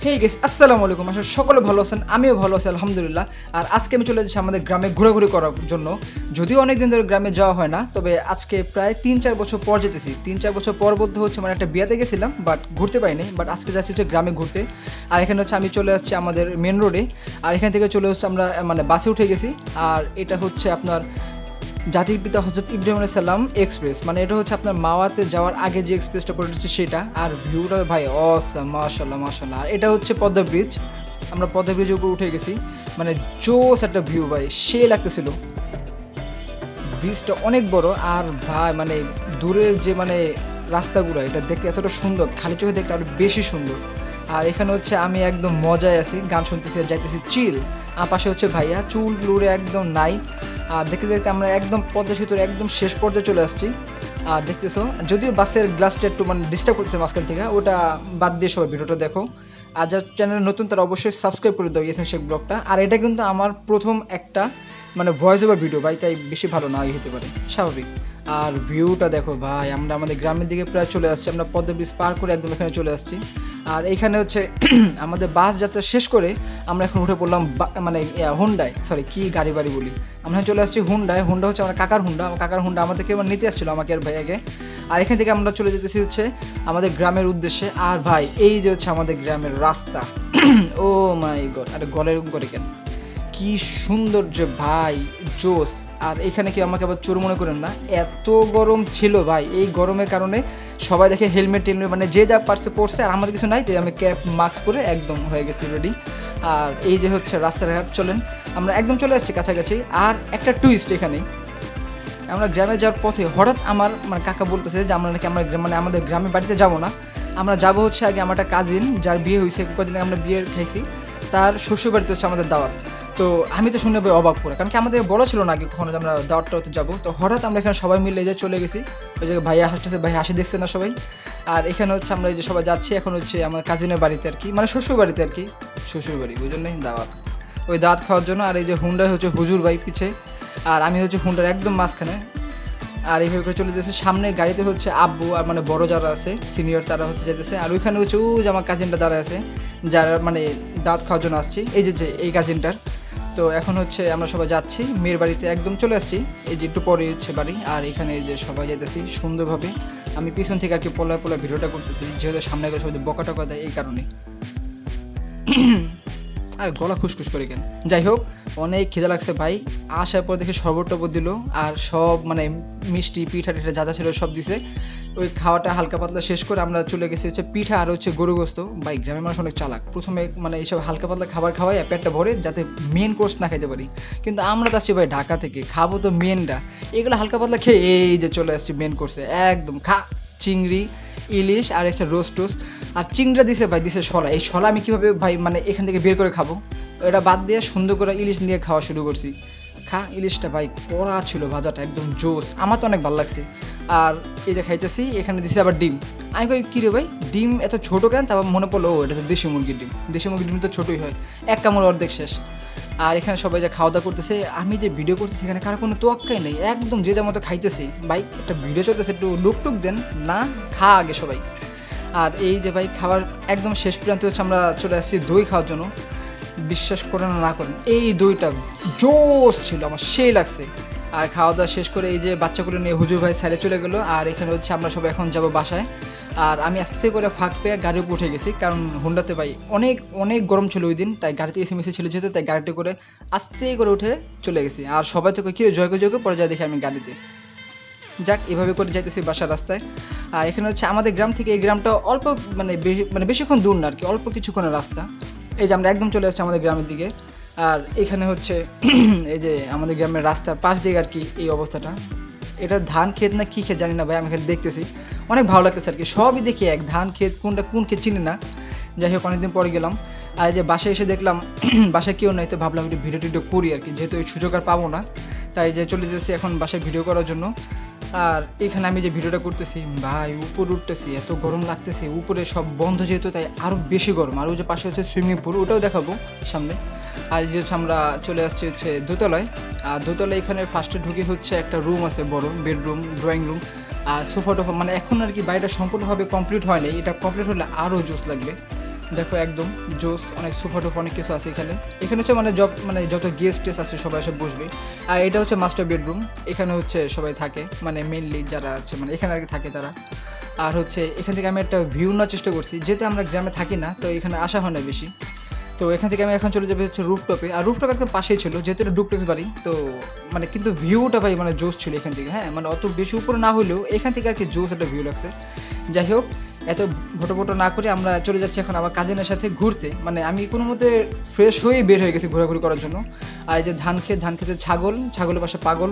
Hey guys, আসসালামু আলাইকুম। আসলে সকলে ভালো আছেন, আমিও ভালো আছি আলহামদুলিল্লাহ। আর আজকে আমি চলে যাচ্ছি আমাদের গ্রামে ঘোরাঘুরি করার জন্য। যদিও অনেকদিন ধরে গ্রামে যাওয়া হয় না, তবে আজকে প্রায় 3-4 বছর পর যেতেছি। 3-4 বছর পর বলতে হচ্ছে মানে একটা বিয়েতে গেছিলাম, বাট ঘুরতে পারিনি। বাট আজকে যাচ্ছি হচ্ছে গ্রামে ঘুরতে। আর এখানে হচ্ছে আমি চলে আসছি আমাদের মেন রোডে। আর এখান থেকে চলে আসছি আমরা মানে বাসে উঠে গেছি। আর এটা হচ্ছে আপনার জাতির পিতা হযরত ইব্রাহিম আলাইহিস সালাম এক্সপ্রেস, মানে এটা হচ্ছে আপনার মাওয়াতে যাওয়ার আগে যে এক্সপ্রেসটা করে হচ্ছে সেটা। আর ভিউটা ভাই অসাম, মাশাআল্লাহ মাশাআল্লাহ। আর এটা হচ্ছে পদ্মা ব্রিজ। আমরা পদ্মা ব্রিজের উপর উঠে গেছি, মানে জোস একটা ভিউ ভাই, সে লাগতেছিল। ব্রিজটা অনেক বড়। আর ভাই মানে দূরের যে মানে রাস্তাগুলো, এটা দেখতে এতটা সুন্দর, খালি চোখে দেখতে আরো বেশি সুন্দর। আর এখানে হচ্ছে আমি একদম মজায় আছি, গান শুনতেছি আর যাইতেছি চিল। আর পাশে হচ্ছে ভাইয়া চুল লুড়ে একদম নাই। আর দেখতে দেখতে আমরা একদম পদ্মা সেতুর একদম শেষ পর্যায়ে চলে আসছি। আর দেখতেছো যদিও বাসের গ্লাসটা একটু মানে ডিস্টার্ব করতেছে মাঝখান থেকে, ওটা বাদ দিয়ে সবাই ভিডিওটা দেখো। আর যারা চ্যানেলে নতুন তারা অবশ্যই সাবস্ক্রাইব করে দাও ইয়াসিন শেখ ব্লগটা। আর এটা কিন্তু আমার প্রথম একটা মানে ভয়েস ওভার ভিডিও ভাই, তাই বেশি ভালো নাই হতে পারে, স্বাভাবিক। আর ভিউটা দেখো ভাই, আমরা আমাদের গ্রামের দিকে প্রায় চলে আসছি। আমরা পদ্মা ব্রিজ পার করে একদম এখানে চলে আসছি। আর এইখানে হচ্ছে আমাদের বাস যাত্রা শেষ করে আমরা এখন উঠে পড়লাম মানে হুন্ডায়, সরি কি গাড়ি বাড়ি বলি, আমরা চলে আসছি হুন্ডায়। হুন্ডা হচ্ছে আমার কাকার হুন্ডা। আমার কাকার হুন্ডা আমাদেরকে এবার নিতে আসছিলো, আমাকে আর ভাইয়াকে। আর এখান থেকে আমরা চলে যেতেছি হচ্ছে আমাদের গ্রামের উদ্দেশ্যে। আর ভাই এই যে হচ্ছে আমাদের গ্রামের রাস্তা, ও মাই গড, আরে গলের করে কেন, কি সুন্দর যে ভাই, জোস। আর এখানে কি আমাকে আবার চোর মনে করেন না, এত গরম ছিল ভাই। এই গরমের কারণে সবাই দেখে হেলমেট টেলমেট মানে যে যা পারছে পড়ছে, আর আমাদের কিছু নাই, তাই আমি ক্যাপ মাস্ক পরে একদম হয়ে গেছি রেডি। আর এই যে হচ্ছে রাস্তাঘাট, চলেন আমরা একদম চলে আসছি কাছাকাছি। আর একটা টুইস্ট এখানে, আমরা গ্রামে যাওয়ার পথে হঠাৎ আমার মানে কাকা বলতেছে যে আমরা নাকি আমরা মানে আমাদের গ্রামের বাড়িতে যাবো না, আমরা যাবো হচ্ছে আগে আমার একটা কাজিন যার বিয়ে হয়েছে, কদিন আমরা বিয়ে খাইছি, তার শ্বশুর বাড়িতে হচ্ছে আমাদের দাওয়াত। তো আমি তো শুনে ভাই অবাক করে, কারণ কি আমাদের বলা ছিল না আগে কখনো যে আমরা দাওয়াতটাতে যাবো। তো হঠাৎ আমরা এখানে সবাই মিলে যে চলে গেছি। ওই জায়গায় ভাইয়া হাসতেছে, ভাই হাসি দেখছে না সবাই। আর এখানে হচ্ছে আমরা এই যে সবাই যাচ্ছি এখন হচ্ছে আমার কাজিনের বাড়িতে আর কি, মানে শ্বশুর বাড়িতে আর কি, শ্বশুর বাড়ি বুঝলেন না, দাওয়াত, ওই দাওয়াত খাওয়ার জন্য। আর এই যে হুন্ডায় হচ্ছে হুজুর ভাই পিছে, আর আমি হচ্ছে হুন্ডার একদম মাঝখানে। আর এইভাবে করে চলে যেতেছে, সামনে গাড়িতে হচ্ছে আব্বু আর মানে বড় যারা আছে সিনিয়র তারা হচ্ছে যেতেছে। আর ওইখানে হচ্ছে ও যে আমার কাজিনটা দাঁড়ায় আছে, যারা মানে দাঁত খাওয়ার জন্য আসছি, এই যে এই কাজিনটার। তো এখন হচ্ছে আমরা সবাই যাচ্ছি মেয়ের বাড়িতে, একদম চলে আসছি, এই যে একটু পরে হচ্ছে বাড়ি। আর এখানে এই যে সবাই যেতেছি সুন্দরভাবে। আমি পিছন থেকে আর কি পলায় পলায় ভিডিওটা করতেছি, যেহেতু সামনে গেলে সবাই বকা টকা দেয় এই কারণে। আর গলা খুসখুস করে কেন, যাই হোক, অনেক খিদে লাগছে ভাই। আসার পর দেখে শরবত টরবত দিল, আর সব মানে মিষ্টি পিঠা টিঠা যা যা ছিল সব দিছে। ওই খাওয়াটা হালকা পাতলা শেষ করে আমরা চলে গেছি হচ্ছে পিঠা আর হচ্ছে গরু গোস্ত। ভাই গ্রামের মানুষ অনেক চালাক, প্রথমে মানে এইসব হালকা পাতলা খাবার খাওয়াই পেটটা ভরে যাতে মেন কোর্স না খাইতে পারি। কিন্তু আমরা তো আসছি ভাই ঢাকা থেকে, খাবো তো মেনটা, এগুলো হালকা পাতলা খেয়ে এই যে চলে আসছি মেন কোর্সে একদম। চিংড়ি, ইলিশ আর একটা রোস্ট টোস্ট। আর চিংড়া দিছে ভাই, দিছে শলা। এই শলা আমি কীভাবে ভাই মানে এখান থেকে বের করে খাবো, এটা বাদ দিয়ে সুন্দর করে ইলিশ নিয়ে খাওয়া শুরু করছি। ইলিশটা ভাই কড়া ছিল, ভাজাটা একদম জোস, আমার তো অনেক ভালো লাগছে। আর এই যে খাইতেছি, এখানে দিছে আবার ডিম। আমি ভাই কী রে ভাই, ডিম এত ছোটো কেন? তারপর মনে পড়লো ও এটা তো দেশি মুরগির ডিম, দেশি মুরগির ডিম তো ছোটোই হয়, এক কামড় অর্ধেক শেষ। আর এখানে সবাই যে খাওয়া দাওয়া করতেছে, আমি যে ভিডিও করতেছি এখানে কারো কোনো তোয়াক্কাই নেই, একদম যে যার মতো খাইতেছি। ভাই একটা ভিডিও চলতেছে, একটু লুক টুক দেন না, খা আগে সবাই। আর এই যে ভাই খাবার একদম শেষ প্রান্তে হচ্ছে আমরা চলে আসছি দই খাওয়ার জন্য। বিশ্বাস করেন না করেন, এই দইটা জোস ছিল, আমার সেই লাগছে। আর খাওয়া দাওয়া শেষ করে এই যে বাচ্চাগুলো নিয়ে হুজুর ভাই সাইডে চলে গেলো। আর এখানে হচ্ছে আমরা সবাই এখন যাব বাসায়। আর আমি আস্তে করে ফাঁক পেয়ে গাড়ির উপর উঠে গেছি, কারণ হুন্ডাতে ভাই অনেক অনেক গরম ছিল ওই দিন, তাই গাড়িতে এসি মেসি ছিল যেতে, তাই গাড়িতে করে আস্তে করে উঠে চলে গেছি। আর সবাই তো কি জয়কে পরে যায় দেখি আমি গাড়িতে। যাক, এভাবে করে যাইতেছি বাসার রাস্তায়। আর এখানে হচ্ছে আমাদের গ্রাম থেকে এই গ্রামটা অল্প মানে বেশিক্ষণ দূর না আর কি, অল্প কিছুক্ষণের রাস্তা। এই যে আমরা একদম চলে আসছি আমাদের গ্রামের দিকে। আর এখানে হচ্ছে এই যে আমাদের গ্রামের রাস্তার পাশ দিকে আর কি এই অবস্থাটা। এটা ধান ক্ষেত না কী ক্ষেত জানি না ভাই, আমি এখানে দেখতেছি অনেক ভালো লাগতেছে আর কি, সবই দেখি এক, ধান ক্ষেত কোনটা কোন ক্ষেত চিনি না। যাই হোক, অনেকদিন পরে গেলাম। আর এই যে বাসায় এসে দেখলাম বাসায় কেউ নাই, তো ভাবলাম একটু ভিডিও টিডিও করি আর কি, যেহেতু এই সুযোগ আর পাবো না, তাই যে চলে যেতেছি এখন বাসায় ভিডিও করার জন্য। আর এখানে আমি যে ভিডিওটা করতেছি ভাই, উপরে উঠতেছি, এত গরম লাগতেছে, উপরে সব বন্ধ যেহেতু তাই আরও বেশি গরম। আর ওই যে পাশে হচ্ছে সুইমিং পুল, ওটাও দেখাবো সামনে। আর যে হচ্ছে আমরা চলে আসছি হচ্ছে দোতলায়। আর দোতলায় এখানে ফার্স্টে ঢুকে হচ্ছে একটা রুম আছে, বড় বেডরুম, ড্রয়িং রুম আর সোফা টোফা, মানে এখন আর কি বাড়িটা সম্পূর্ণভাবে কমপ্লিট হয় নাই, এটা কমপ্লিট হলে আরও জোস লাগবে। দেখো একদম জোস, অনেক সোফা টোফা অনেক কিছু আছে এখানে। এখানে হচ্ছে মানে যত গেস্ট টেস্ট আছে সবাই এসে বসবে। আর এটা হচ্ছে মাস্টার বেডরুম, এখানে হচ্ছে সবাই থাকে, মানে মেনলি যারা আছে মানে এখানে আর কি থাকে তারা। আর হচ্ছে এখান থেকে আমি একটা ভিউ নেওয়ার চেষ্টা করছি, যেহেতু আমরা গ্রামে থাকি না তো এখানে আসা হয় না বেশি। তো এখান থেকে আমি এখন চলে যাবো হচ্ছে রুফটপে, আর রুফটপ একদম পাশেই ছিল, যেহেতু এটা ডুপ্লেক্স বাড়ি তো মানে কিন্তু ভিউটা ভাই মানে জোস ছিল এখান থেকে। হ্যাঁ মানে অত বেশি উপরে না হলেও এখান থেকে আর কি জোস একটা ভিউ লাগছে। যাই হোক, এত ভোটো না করে আমরা চলে যাচ্ছি এখন আমার কাজিনের সাথে ঘুরতে। মানে আমি কোনো মতে ফ্রেশ হয়ে বের হয়ে গেছি ঘোরাঘুরি করার জন্য। আর এই যে ধান খেতে ছাগলের পাশে পাগল।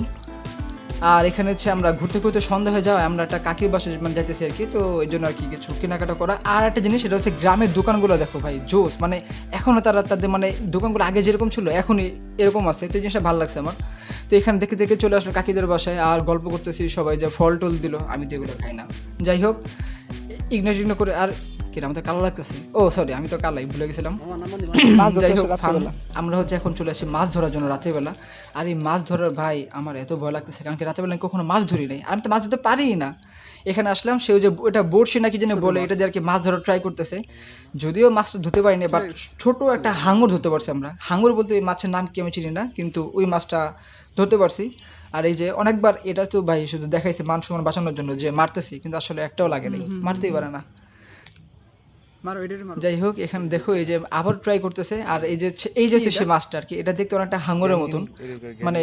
আর এখানে হচ্ছে আমরা ঘুরতে ঘুরতে সন্ধ্যা হয়ে যাওয়া, আমরা একটা কাকির বাসে মানে যাইতেছি আর কি, তো এই জন্য আর কি কিছু কেনাকাটা করা। আর একটা জিনিস, সেটা হচ্ছে গ্রামের দোকানগুলো দেখো ভাই জোস, মানে এখনও তাদের মানে দোকানগুলো আগে যেরকম ছিল এখনই এরকম আছে, তো এই জিনিসটা ভালো লাগছে আমার। তো এখানে দেখে দেখে চলে আসলো কাকিদের বাসায়, আর গল্প করতেছি সবাই, যে ফল টল দিল, আমি তো এগুলো খাই না। যাই হোক, ইগনোর করে আর কি আমাদের কালো লাগতেছে, ও সরি আমি তো কালাই ভুলে গেছিলাম। যাই হোক, আমরা হচ্ছে এখন চলে আসি মাছ ধরার জন্য রাত্রিবেলা। আর এই মাছ ধরার ভাই আমার এত ভয় লাগতেছে, কারণ কি রাত্রিবেলা আমি কখনো মাছ ধরি নাই, আমি তো মাছ ধরতে পারি না। এখানে আসলাম, সে যে ওটা বড়শি নাকি যেন বলে, এটা দিয়ে আর কি মাছ ধরার ট্রাই করতেছে। যদিও মাছটা ধরতে পারিনি, বাট ছোট একটা হাঙর ধরতে পারছি আমরা। হাঙর বলতে ওই মাছের নাম কি আমি চিনি না, কিন্তু ওই মাছটা ধরতে পারছি। আর এই যে অনেকবার এটা তো ভাই শুধু দেখাইছে মান সম্মান বাঁচানোর জন্য যে মারতেছি, কিন্তু আসলে একটাও লাগে নাই, মারতেই পারে না। যাই হোক, এখানে দেখো এই যে আবার ট্রাই করতেছে। আর এই যে হচ্ছে সে মাছটা আর কি, এটা দেখতে অনেকটা হাঙরের মতন, মানে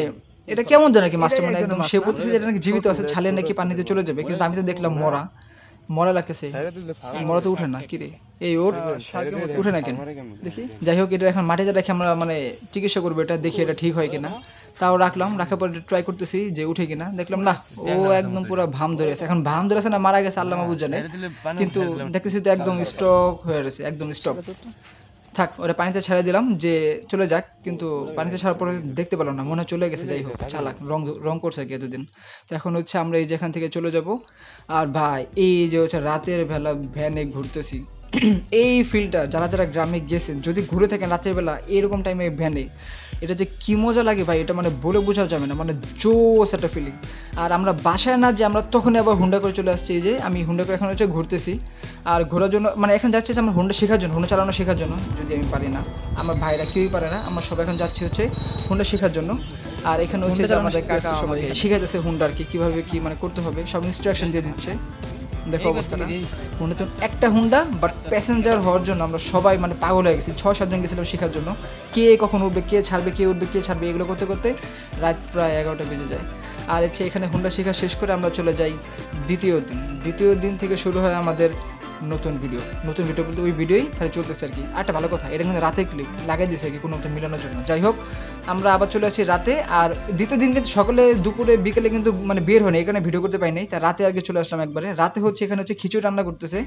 এটা কেমন জানে কি মাছটা, মানে একদম সে বলতেছে যে এটা নাকি জীবিত আছে, ছালে নাকি পানিতে চলে যাবে, কিন্তু আমি তো দেখলাম মরা লাগতেছে। মরা তো উঠে না, কি রে এই ওর উঠে না কেন দেখি। যাই হোক, এটা এখন মাটিতে রেখে আমরা মানে চিকিৎসা করবো, এটা দেখি এটা ঠিক হয় কিনা। তাও রাখার পর ট্রাই করতেছি যে উঠে কিনা, দেখলাম না, ও একদম পুরো ভাম ধরেছে। এখন ভাম ধরেছে না মারা গেছে আল্লাহ মাহবুব জানে, কিন্তু দেখতেছি তো একদম স্টক হয়ে গেছে, একদম স্টক। থাক, ওরা পানিতে ছেড়ে দিলাম যে চলে যাক, কিন্তু পানিতে ছাড়ার পরে দেখতে পেলাম না, মনে হয় চলে গেছে। যাই হোক, চালাক রং করছে আর কি এতদিন। তো এখন হচ্ছে আমরা এই যেখান থেকে চলে যাব। আর ভাই এই যে হচ্ছে রাতের বেলা ভ্যানে ঘুরতেছি, এই ফিলটা যারা গ্রামে গেছেন, যদি ঘুরে থাকেন রাতের বেলা এরকম টাইমে ভ্যানে, এটা যে কি মজা লাগে ভাই, এটা মানে বলে বোঝা যাবে না, মানে জোস একটা ফিলিং। আর আমরা বাসায় না যে আমরা তখনই আবার হুন্ডা করে চলে আসছি, এই যে আমি হুন্ডা করে এখন হচ্ছে ঘুরতেছি। আর ঘোরার জন্য মানে এখন যাচ্ছি যে আমার হুন্ডা শেখার জন্য, হুন্ডা চালানো শেখার জন্য, যদি আমি পারি না, আমার ভাইরা কেউই পারে না, আমরা সবাই এখন যাচ্ছি হচ্ছে হুন্ডা শেখার জন্য। আর এখানে হচ্ছে যে আমাদের কাকা সবাই শিখাইতেছে হুন্ডা আর কি কিভাবে কি মানে করতে হবে, সব ইনস্ট্রাকশন দিয়ে দিচ্ছে। দেখো অবস্থাটা, হুন্ডা তো একটা হুন্ডা, বাট প্যাসেঞ্জার হওয়ার জন্য আমরা সবাই মানে পাগল হয়ে গেছি, 6-7 জন গেছিলাম শেখার জন্য। কে কখন উঠবে, কে ছাড়বে, কে উঠবে, কে ছাড়বে, এগুলো করতে করতে রাত প্রায় 11টা বেজে যায়। আর হচ্ছে এখানে হুন্ডা শেখা শেষ করে আমরা চলে যাই দ্বিতীয় দিন থেকে শুরু হয় আমাদের নতুন ভিডিও বলতে ওই ভিডিওই খালি চলতেছে আর কি। আর একটা ভালো কথা, এটা কিন্তু রাতে ক্লিপ লাগাই দিয়েছে আর কি কোনো মতো মিলানোর জন্য। যাই হোক, আমরা আবার চলে আসি রাতে। আর দ্বিতীয় দিন কিন্তু সকালে দুপুরে বিকেলে কিন্তু মানে বের হয়নি, এখানে ভিডিও করতে পাই নাই, তাই রাতে আর কি চলে আসলাম একবারে। রাতে হচ্ছে এখানে হচ্ছে খিচুড়ি রান্না করতেছে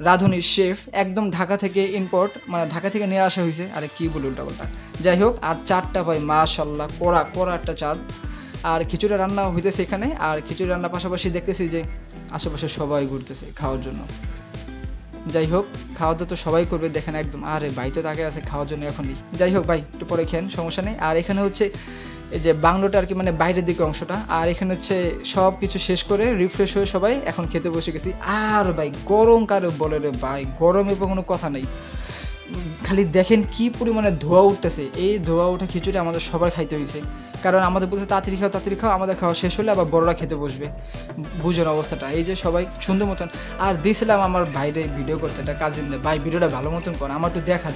রাঁধুনি শেফ, একদম ঢাকা থেকে ইম্পোর্ট, মানে ঢাকা থেকে নিয়ে আসা হয়েছে। আরে কি বলি উল্টাপাল্টা। যাই হোক, আর চারটা ভাই মাশাল্লাহ কড়া একটা চাঁদ। আর খিচুড়ি রান্না হইতেছে এখানে, আর খিচুড়ি রান্নার পাশাপাশি দেখতেছি যে আশেপাশে সবাই ঘুরতেছে খাওয়ার জন্য। যাই হোক, খাওয়া দাওয়া তো সবাই করবে দেখেন একদম, আরে ভাই তো তাকে আছে খাওয়ার জন্য এখনই। যাই হোক ভাই, একটু পরে খেন, সমস্যা নেই। আর এখানে হচ্ছে এই যে বাংলোটা আর কি, মানে বাইরের দিকে অংশটা। আর এখানে হচ্ছে সব কিছু শেষ করে রিফ্রেশ হয়ে সবাই এখন খেতে বসে গেছি। আর ভাই গরম কারো বলে রে ভাই, গরমে কোনো কথা নেই। খালি দেখেন কি পরিমাণে ধোঁয়া উঠতেছে, এই ধোঁয়া ওঠা খিচুড়ি আমাদের সবার খাইতে হয়েছে, কারণ আমাদের বলছে তাড়াতাড়ি খাও, আমাদের খাওয়া শেষ হলে আবার বড়রা খেতে বসবে। বুঝুন অবস্থাটা, এই যে সবাই সুন্দর মতন। আর দিয়েছিলাম আমার ভাইরে ভিডিও করতে, একটা কাজিন, ভাই ভিডিওটা ভালো মতন কর, আমার একটু দেখা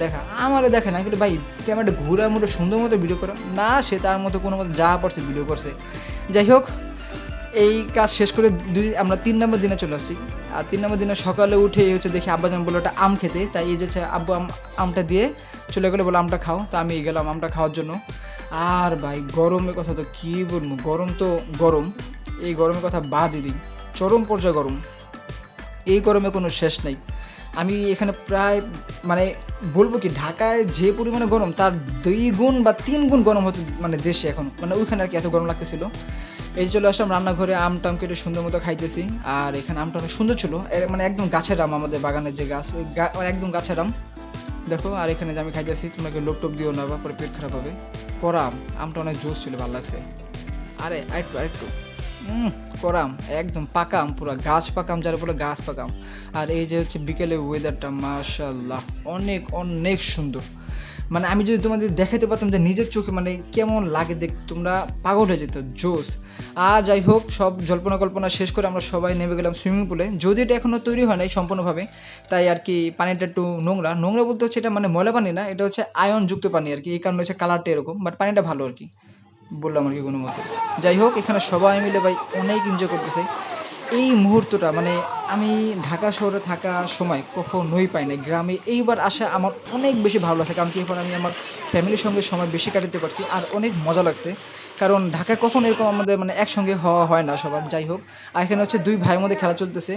আমারও দেখা না, কিন্তু ভাই ক্যামেরাটা ঘুরার মতো সুন্দর মতো ভিডিও করো না, সে তার মতো কোনো মতো যা পারছে ভিডিও করছে। যাই হোক, এই কাজ শেষ করে আমরা 3 নম্বর দিনে চলে আসছি। আর 3 নম্বর দিনে সকালে উঠে হচ্ছে দেখি আব্বাজান বললো একটা আম খেতে, তাই এই যে আব্বু আমটা দিয়ে চলে গেলো, বলে আমটা খাও, তো আমি গেলাম আমটা খাওয়ার জন্য। আর ভাই গরমের কথা তো কি বলবো, গরম, এই গরমের কথা বাদই দিই, চরম পর্যায়ে গরম, এই গরমে কোনো শেষ নেই। আমি এখানে প্রায় মানে বলবো কি, ঢাকায় যে পরিমাণে গরম তার 2 গুণ বা 3 গুণ গরম হতো মানে দেশে এখন, মানে ওইখানে আর কি এত গরম লাগতেছিল। এই চলে আসলাম রান্নাঘরে, আমটাম কেটে সুন্দর মতো খাইতেছি। আর এখানে আমটা অনেক সুন্দর ছিল, মানে একদম গাছের আম, আমাদের বাগানের যে গাছ, ওই একদম গাছের আম দেখো। আর এখানে যে আমি খাইতেছি, তোমাকে লোক টোপ দিও না, বা পরে পেট খারাপ হবে। করা আমটা অনেক জোস ছিল, ভালো লাগছে। আরে আরেকটু করাম একদম পাকাম, পুরো গাছ পাকাম, যার বলে গাছ পাকাম। আর এই যে হচ্ছে বিকেলে ওয়েদারটা মাশাআল্লাহ অনেক অনেক সুন্দর। মানে আমি যদি তোমাদের দেখাতে পারতাম যে নিজের চোখে মানে কেমন লাগে দেখ, তোমরা পাগল হয়ে যেত, জোস। আর যাই হোক, সব জল্পনা কল্পনা শেষ করে আমরা সবাই নেমে গেলাম সুইমিং পুলে। যদি এটা এখনো তৈরি হয় নাই সম্পূর্ণভাবে, তাই আর কি পানিটা একটু নোংরা নোংরা বলতে হচ্ছে এটা মানে ময়লা পানি না, এটা হচ্ছে আয়ন যুক্ত পানি আর কি, এই কারণে হচ্ছে কালারটা এরকম, বাট পানিটা ভালো আর কি, বললাম আর কি কোনো মতে। যাই হোক, এখানে সবাই মিলে ভাই অনেক এনজয় করতেছে এই মুহূর্তটা। মানে আমি ঢাকা শহরে থাকা সময় কখনোই পাই নাই, গ্রামে এইবার আসা আমার অনেক বেশি ভালো লাগছে, কারণ কি এবার আমি আমার ফ্যামিলির সঙ্গে সময় বেশি কাটাতে পারছি আর অনেক মজা লাগছে। কারণ ঢাকায় কখনো এরকম আমাদের মানে একসঙ্গে হওয়া হয় না সবার। যাই হোক, আর এখানে হচ্ছে দুই ভাইয়ের মধ্যে খেলা চলতেছে।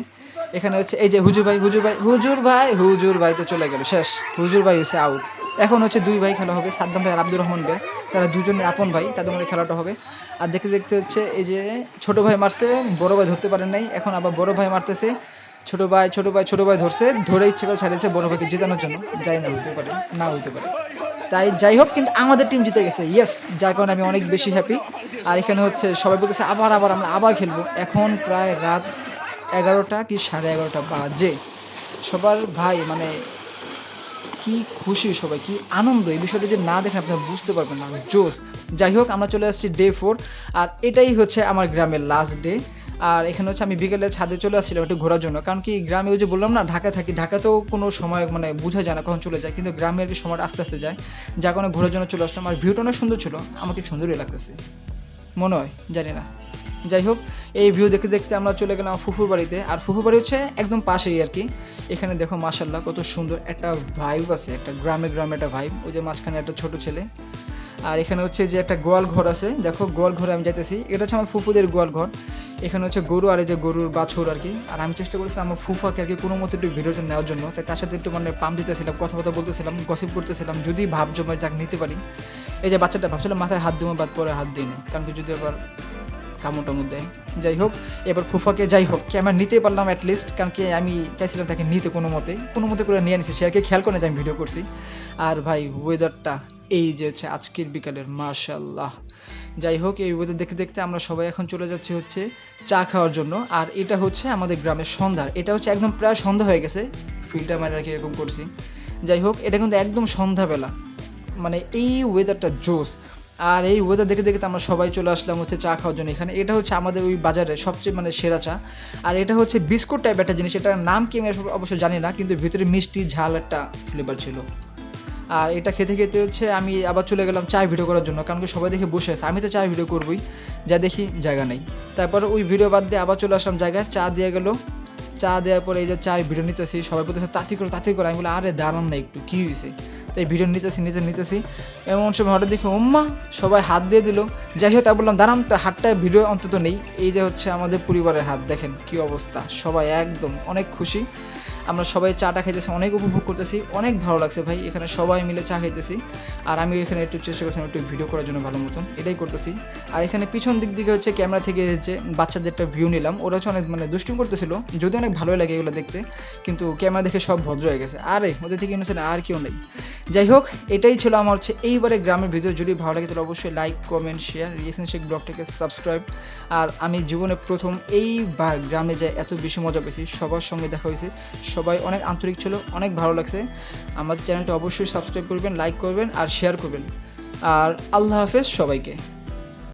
এখানে হচ্ছে এই যে হুজুর ভাই হুজুর ভাই হুজুর ভাই হুজুর ভাই তো চলে গেল, শেষ, হুজুর ভাই হচ্ছে আউট। এখন হচ্ছে দুই ভাই খেলা হবে, সাদ্দাম ভাই আর আব্দুর রহমান ভাই, তারা দুজনের আপন ভাই, তাদের মধ্যে খেলাটা হবে। আর দেখতে দেখতে হচ্ছে এই যে ছোট ভাই মারছে, বড় ভাই ধরতে পারেন নাই, এখন আবার বড় ভাই মারতেছে, ছোট ভাই ধরছে, ধরে ইচ্ছে করে ছাড়িয়েছে বড় ভাইকে জেতানোর জন্য। যাই না হতে পারে, না হতে পারে, তাই যাই হোক, কিন্তু আমাদের টিম জিতে গেছে, ইয়েস, যার কারণে আমি অনেক বেশি হ্যাপি। আর এখানে হচ্ছে সবাই বলতেছে আবার আবার আমরা আবার খেলবো। এখন প্রায় রাত 11টা কি 11:30 বাজে। সবার ভাই মানে কি খুশি, সবাই কি আনন্দ, এই বিষয়টা যদি না দেখেন আপনারা বুঝতে পারবেন না, জোস। যাই হোক, আমরা চলে আসছি ডে 4, আর এটাই হচ্ছে আমার গ্রামের লাস্ট ডে। আর এখানে হচ্ছে আমি বিকেলে ছাদে চলে আসছিলাম একটু ঘোরার জন্য, কারণ কি গ্রামে ওই যে বললাম না ঢাকায় থাকি, ঢাকাতেও কোনো সময় মানে বোঝা যায় না কখন চলে যায়, কিন্তু গ্রামে আর কি সময়টা আস্তে আস্তে যায়, যার কারণে ঘোরার জন্য চলে আসলাম। আর ভিউটা অনেক সুন্দর ছিল, আমাকে সুন্দরই লাগতেছে মনে হয়, জানি না। যাই হোক, এই ভিউ দেখতে দেখতে আমরা চলে গেলাম ফুফুর বাড়িতে। আর ফুফুর বাড়ি হচ্ছে একদম পাশেই আর কি। এখানে দেখো মাশাল্লাহ কত সুন্দর একটা ভাইব আছে, একটা গ্রামে গ্রামে একটা ভাইব। ওই যে মাঝখানে একটা ছোট ছেলে। আর এখানে হচ্ছে যে একটা গোয়াল ঘর আছে, দেখো গোয়াল ঘরে আমি যাইতেছি, এটা হচ্ছে আমার ফুফুদের গোয়াল ঘর। এখানে হচ্ছে গরু, আর এই যে গরুর বাছুর আর কি। আর আমি চেষ্টা করেছিলাম আমার ফুফাকে আর কি কোনো মতো একটু ভিডিওটা নেওয়ার জন্য, তাই তার সাথে একটু মানে পাম্প দিতেছিলাম, কথাবার্তা বলতেছিলাম, গসিপ করতেছিলাম, যদি ভাব জমায় যাক নিতে পারি। এই যে বাচ্চাটা ভাবছিলাম মাথায় হাত দিব, বাদ পরে হাত দিই, কারণ কি যদি আবার কামড়টার মধ্যে। যাই হোক, এবার ফুফাকে যাই হোক ক্যামেরা নিতেই পারলাম অ্যাটলিস্ট, কারণ কি আমি চাইছিলাম তাকে নিতে কোনো মতে করে নিয়ে নিছি, সে আর কি খেয়াল করে যে আমি ভিডিও করছি। আর ভাই ওয়েদারটা এই যে হচ্ছে আজকের বিকালের মাশাআল্লাহ। যাই হোক, এই ওয়েদার দেখতে দেখতে আমরা সবাই এখন চলে যাচ্ছি হচ্ছে চা খাওয়ার জন্য। আর এটা হচ্ছে আমাদের গ্রামের সন্ধ্যার, এটা হচ্ছে একদম প্রায় সন্ধ্যা হয়ে গেছে, ফিল্টার মারে আর কি এরকম করছি। যাই হোক, এটা কিন্তু একদম সন্ধ্যাবেলা, মানে এই ওয়েদারটা জোস। আর এই ওয়েদার দেখে দেখে আমরা সবাই চলে আসলাম হচ্ছে চা খাওয়ার জন্য এখানে। এটা হচ্ছে আমাদের ওই বাজারে সবচেয়ে মানে সেরা চা। আর এটা হচ্ছে বিস্কুট টাইপ একটা জিনিস, এটার নাম কি আমি অবশ্য জানি না, কিন্তু ভিতরে মিষ্টি ঝাল একটা ফ্লেভার ছিল। আর এটা খেতে খেতে হচ্ছে আমি আবার চলে গেলাম চায় ভিডিও করার জন্য, কারণ কি সবাই দেখে বসে আছে, আমি তো চায় ভিডিও করবোই, যা দেখি জায়গা নেই। তারপর ওই ভিডিও বাদ দিয়ে আবার চলে আসলাম জায়গায়, চা দিয়ে গেল। চা দেওয়ার পরে এই যে চায় ভিডিও নিতেছি, সবাই বলতেছে তাড়াতাড়ি করো, আমি বলি আরে দাঁড়ান না একটু, কী হয়েছে, তাই ভিডিও নিতেছি। এমন সময় হঠাৎ দেখি ওম্মা, সবাই হাত দিয়ে দিল। যাই হোক, তাই বললাম দাঁড়ান তো, হাতটা ভিডিও অন্তত নেই। এই যে হচ্ছে আমাদের পরিবারের হাত, দেখেন কি অবস্থা, সবাই একদম অনেক খুশি। আমরা সবাই চাটা খাইতেছি, অনেক উপভোগ করতেছি, অনেক ভালো লাগছে ভাই, এখানে সবাই মিলে চা খাইতেছি। আর আমি এখানে একটু চেষ্টা করছিলাম একটু ভিডিও করার জন্য ভালো মতন, এটাই করতেছি। আর এখানে পিছন দিক দিকে হচ্ছে ক্যামেরা থেকে যে বাচ্চাদের একটা ভিউ নিলাম, ওরা হচ্ছে অনেক মানে দুষ্টুমি করতেছিল, যদি অনেক ভালোই লাগে এগুলো দেখতে, কিন্তু ক্যামেরা দেখে সব ভদ্র হয়ে গেছে, আরে ওদের থেকে ইনোসেন্ট আর কেউ নেই। যাই হোক, এটাই ছিল আমার হচ্ছে এইবারে গ্রামের ভিডিও। যদি ভালো লাগে তাহলে অবশ্যই like, comment, share, reaction Sheikh ব্লগটাকে সাবস্ক্রাইব। আর আমি জীবনে প্রথম এই গ্রামে যাই, এত বেশি মজা পেয়েছি, সবার সঙ্গে দেখা হয়েছে, সবাই অনেক আন্তরিক ছিল, অনেক ভালো লাগছে। আমাদের চ্যানেলটা অবশ্যই সাবস্ক্রাইব করবেন, লাইক করবেন আর শেয়ার করবেন। আর আল্লাহ হাফেজ সবাইকে।